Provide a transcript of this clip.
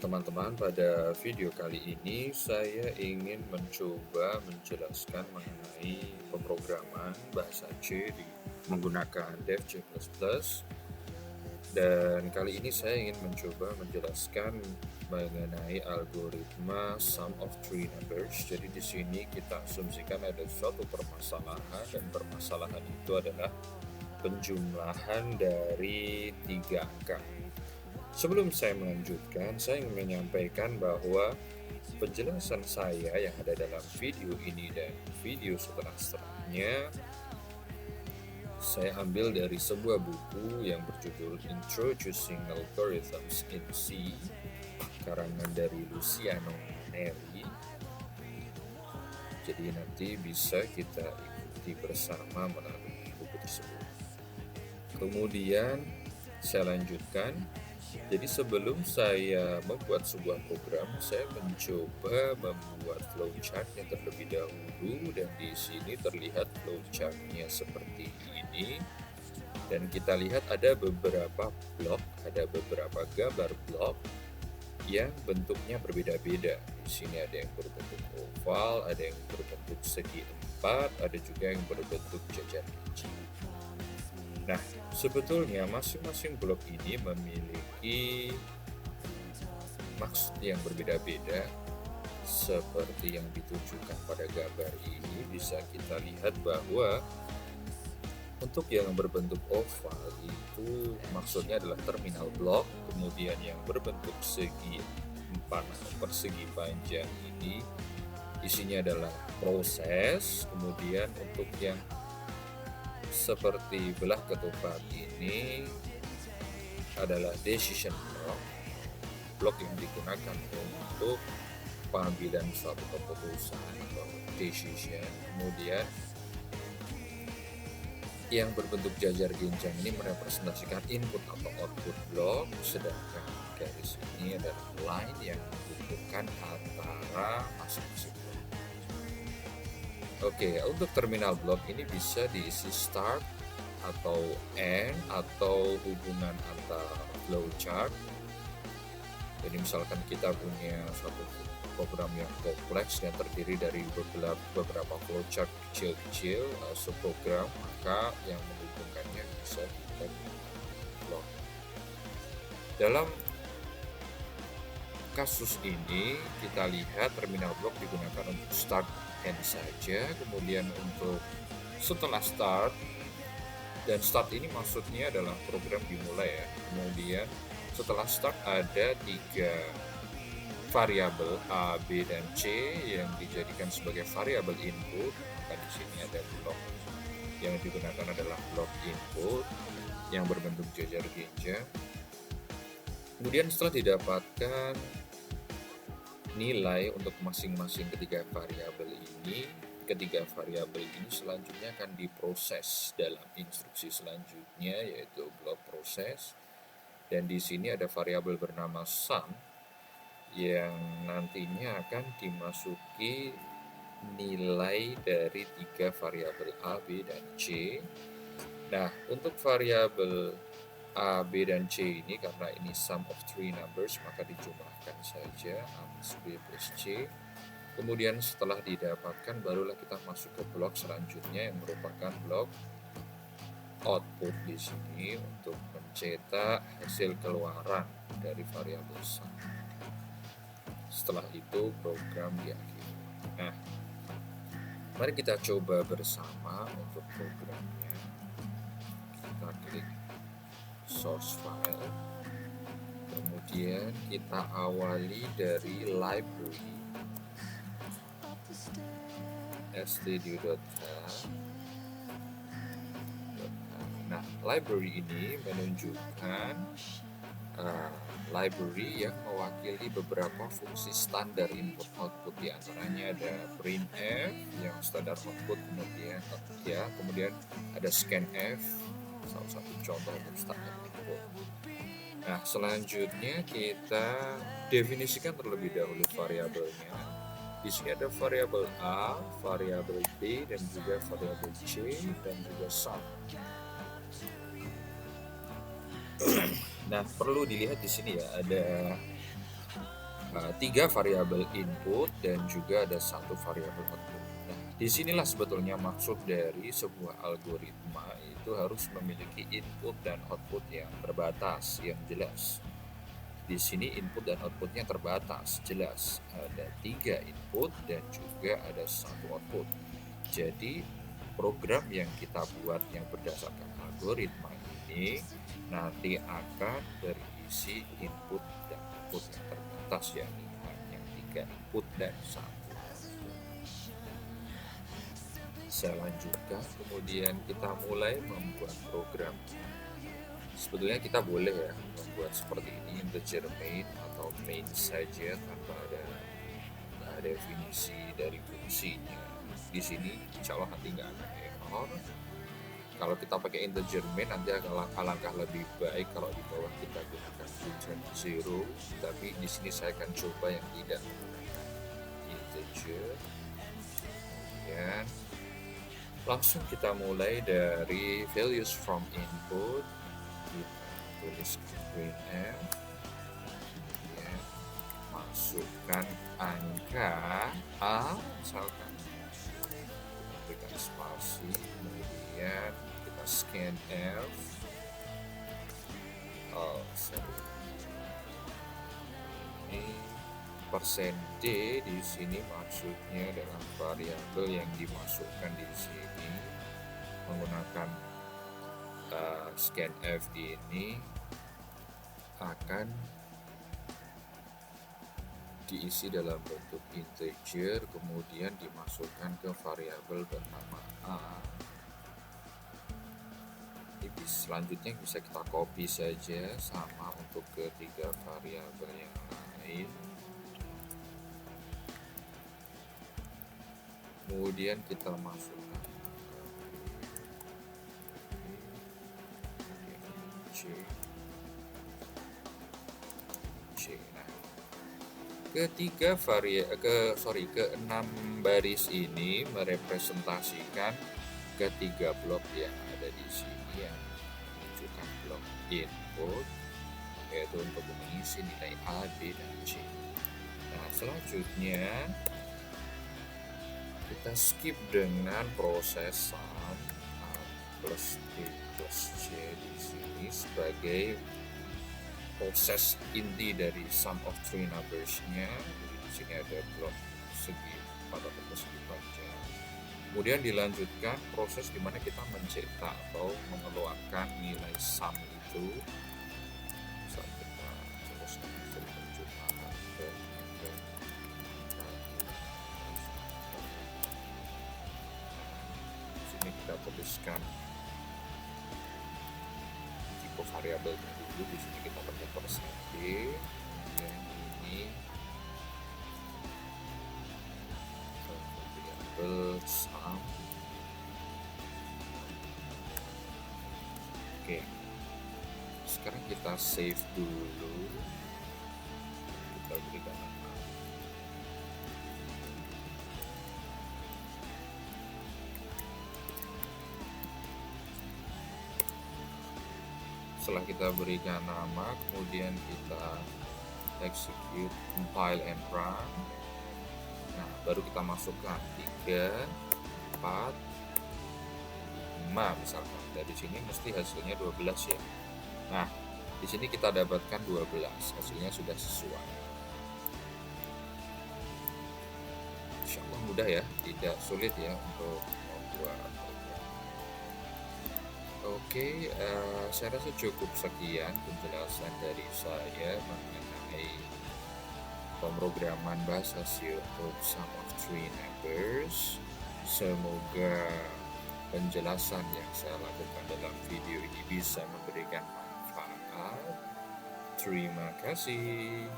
Teman-teman, pada video kali ini saya ingin mencoba menjelaskan mengenai pemrograman bahasa C menggunakan Dev C++. Dan kali ini saya ingin mencoba menjelaskan mengenai algoritma sum of three numbers. Jadi di sini kita asumsikan ada suatu permasalahan, dan permasalahan itu adalah penjumlahan dari 3 angka. Sebelum saya melanjutkan, saya ingin menyampaikan bahwa penjelasan saya yang ada dalam video ini dan video setelahnya saya ambil dari sebuah buku yang berjudul Introducing Algorithms in C, karangan dari Luciano Neri. Jadi nanti bisa kita ikuti bersama melalui buku tersebut. Kemudian saya lanjutkan. Jadi sebelum saya membuat sebuah program, saya mencoba membuat flowchart-nya terlebih dahulu, dan di sini terlihat flowchart-nya seperti ini. Dan kita lihat ada beberapa blok, ada beberapa gambar blok yang bentuknya berbeda-beda. Di sini ada yang berbentuk oval, ada yang berbentuk segi empat, ada juga yang berbentuk jajar kecil. Nah, sebetulnya masing-masing blok ini memiliki maksud yang berbeda-beda. Seperti yang ditunjukkan pada gambar ini, bisa kita lihat bahwa untuk yang berbentuk oval itu maksudnya adalah terminal blok. Kemudian yang berbentuk segi empat atau persegi panjang ini isinya adalah proses. Kemudian untuk yang seperti belah ketupat ini adalah decision blok yang digunakan untuk pengambilan suatu keputusan atau decision. Kemudian yang berbentuk jajar genjang ini merepresentasikan input atau output blok, sedangkan garis ini adalah line yang menghubungkan antara masing-masing. Untuk terminal blok ini bisa diisi start atau end atau hubungan antara flowchart. Jadi misalkan kita punya suatu program yang kompleks dan terdiri dari beberapa flowchart kecil-kecil subprogram, maka yang menghubungkannya bisa kita blok. Dalam kasus ini kita lihat terminal blok digunakan untuk start end saja. Kemudian untuk setelah start, dan start ini maksudnya adalah program dimulai ya. Kemudian setelah start ada 3 variabel A, B, dan C yang dijadikan sebagai variabel input. Maka di sini ada blok yang digunakan adalah blok input yang berbentuk jajar genjang. Kemudian setelah didapatkan nilai untuk masing-masing ketiga variabel ini selanjutnya akan diproses dalam instruksi selanjutnya, yaitu blok proses. Dan di sini ada variabel bernama sum yang nantinya akan dimasuki nilai dari 3 variabel A, B, dan C. Nah, untuk variabel A, B, dan C ini karena ini sum of three numbers, maka dijumlahkan saja A plus B plus C. Kemudian setelah didapatkan barulah kita masuk ke blok selanjutnya yang merupakan blok output di sini untuk mencetak hasil keluaran dari variabel sum. Setelah itu program diakhiri. Nah, mari kita coba bersama untuk programnya. Kita klik source file, kemudian kita awali dari library stdio.h. Nah, library ini menunjukkan library yang mewakili beberapa fungsi standar input output. Di antaranya ada printf yang standar output, kemudian ada scanf, salah satu contoh untuk standar input. Nah, selanjutnya kita definisikan terlebih dahulu variabelnya. Di sini ada variabel A, variabel B, dan juga variabel C, dan juga sum. Nah, perlu dilihat di sini ya, ada 3 variabel input dan juga ada 1 variabel output. Nah, disinilah sebetulnya maksud dari sebuah algoritma itu harus memiliki input dan output yang terbatas, yang jelas. Di sini input dan outputnya terbatas, jelas. Ada 3 input dan juga ada 1 output. Jadi, program yang kita buat yang berdasarkan algoritma ini nanti akan berisi input dan output yang terbatas, yakni hanya 3 input dan 1 output. Saya lanjutkan, kemudian kita mulai membuat program. Sebetulnya kita boleh ya membuat seperti ini, integer main atau main saja tanpa ada definisi dari fungsinya. Di sini insya Allah nanti nggak ada error. Kalau kita pakai integer main nanti alangkah lebih baik kalau di bawah kita gunakan boolean zero, tapi di sini saya akan coba yang tidak menggunakan integer. Kemudian langsung kita mulai dari values from input, kita tuliskan printf, kemudian masukkan angka A misalkan, berikan spasi, kemudian kita scanf, ini persen %D di sini maksudnya dalam variabel yang dimasukkan di sini menggunakan scanf ini akan diisi dalam bentuk integer, kemudian dimasukkan ke variabel bernama A. Ini selanjutnya bisa kita copy saja, sama untuk ketiga variabel yang lain. Kemudian kita masukkan C. Nah, keenam baris ini merepresentasikan ketiga blok yang ada di sini, yang menunjukkan blok input, yaitu untuk mengisi nilai A, B, dan C. Nah, selanjutnya kita skip dengan proses sum A plus B plus C di sini sebagai proses inti dari sum of three numbers-nya. Jadi di sini ada blok segi 4 atau persegi panjang. Kemudian dilanjutkan proses di mana kita mencetak atau mengeluarkan nilai sum itu. Saat kita teruskan hasil penjumlahan dan di sini kita tuliskan tipe variabelnya dulu. Di sini kita pakai persen %D, dan ini variabel sum. Oke, sekarang kita save dulu, kita berikan nama. Setelah kita berikan nama, kemudian kita execute, compile and run. Nah, baru kita masukkan 3, 4, 5 misalkan. Dari sini mesti hasilnya 12 ya. Nah, di sini kita dapatkan 12, hasilnya sudah sesuai. Insya Allah mudah ya, tidak sulit ya untuk membuat program. Oke, saya rasa cukup sekian penjelasan dari saya mengenai pemrograman bahasa C untuk sum of three numbers. Semoga penjelasan yang saya lakukan dalam video ini bisa memberikan manfaat. Terima kasih.